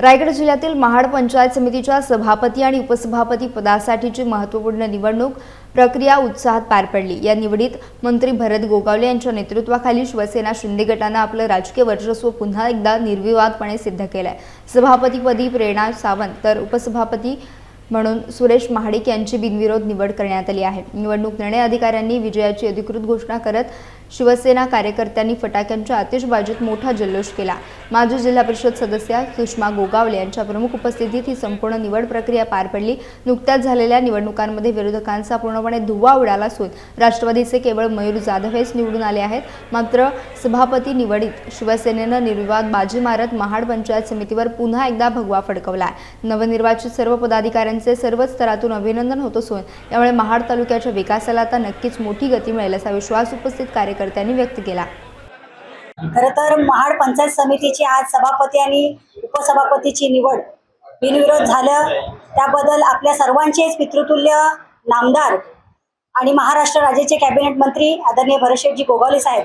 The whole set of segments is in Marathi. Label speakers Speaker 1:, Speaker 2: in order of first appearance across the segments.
Speaker 1: रायगड जिल्ह्यातील महाड पंचायत समितीच्या सभापती आणि उपसभापती पदासाठीची महत्त्वपूर्ण निवडणूक प्रक्रिया उत्साहात पार पडली। या निवडीत मंत्री भरत गोगावले यांच्या नेतृत्वाखाली शिवसेना शिंदे गटाने आपलं राजकीय वर्चस्व पुन्हा एकदा निर्विवादपणे सिद्ध केलंय। सभापतीपदी प्रेरणा सावंत तर उपसभापती म्हणून सुरेश महाडिक यांची बिनविरोध निवड करण्यात आली आहे। निवडणूक निर्णय अधिकाऱ्यांनी विजयाची अधिकृत घोषणा करत शिवसेना कार्यकर्त्यांनी फटाक्यांच्या आतिषबाजीत मोठा जल्लोष केला। माजी जिल्हा परिषद सदस्य सुषमा गोगावले यांच्या प्रमुख उपस्थितीत ही संपूर्ण निवड प्रक्रिया पार पडली। नुकत्याच झालेल्या निवडणुकांमध्ये विरोधकांचा पूर्णपणे धुव्वा उडाला असून राष्ट्रवादीचे केवळ मयूर जाधव हेच निवडून आले आहेत। मात्र सभापती निवडीत शिवसेनेनं निर्विवाद बाजी मारत महाड पंचायत समितीवर पुन्हा एकदा भगवा फडकवला आहे। नवनिर्वाचित सर्व पदाधिकाऱ्यांचे सर्वच स्तरातून अभिनंदन होत असून यामुळे महाड तालुक्याच्या विकासाला आता नक्कीच मोठी गती मिळेल असा विश्वास उपस्थित कार्यकर्त्यांनी व्यक्त केला।
Speaker 2: खरं तर महाड पंचायत समितीची आज सभापती आणि उपसभापतीची निवड बिनविरोध झालं, त्याबद्दल आपल्या सर्वांचेच पितृतुल्य नामदार आणि महाराष्ट्र राज्याचे कॅबिनेट मंत्री आदरणीय भरतशेठजी गोगावले साहेब,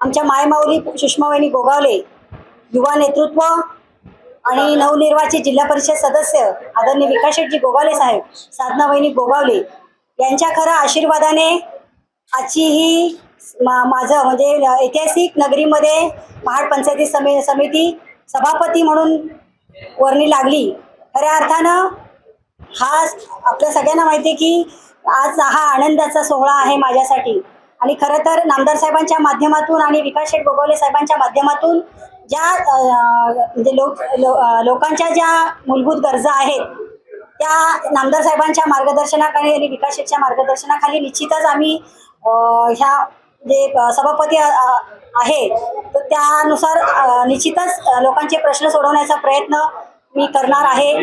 Speaker 2: आमच्या मायमाऊली सुषमावहिनी गोगावले, युवा नेतृत्व आणि नवनिर्वाचित जिल्हा परिषद सदस्य आदरणीय विकासशेठजी गोगावले साहेब, साधनावहिनी गोगावले यांच्या खऱ्या आशीर्वादाने आजची ही माझं म्हणजे ऐतिहासिक नगरीमध्ये महाड पंचायती समिती सभापती म्हणून वर्णी लागली। खऱ्या अर्थानं हा आपल्या सगळ्यांना माहिती आहे की आज हा आनंदाचा सोहळा आहे माझ्यासाठी। आणि खरं तर नामदार साहेबांच्या माध्यमातून आणि विकासशेठ गोगावले साहेबांच्या माध्यमातून ज्या म्हणजे लोकांच्या ज्या मूलभूत गरजा आहेत त्या नामदार साहेबांच्या मार्गदर्शनाखाली आणि विकासशेठच्या मार्गदर्शनाखाली निश्चितच आम्ही ह्या जे सभापती आहे तर त्यानुसार निश्चितच लोकांचे प्रश्न सोडवण्याचा प्रयत्न मी करणार आहे।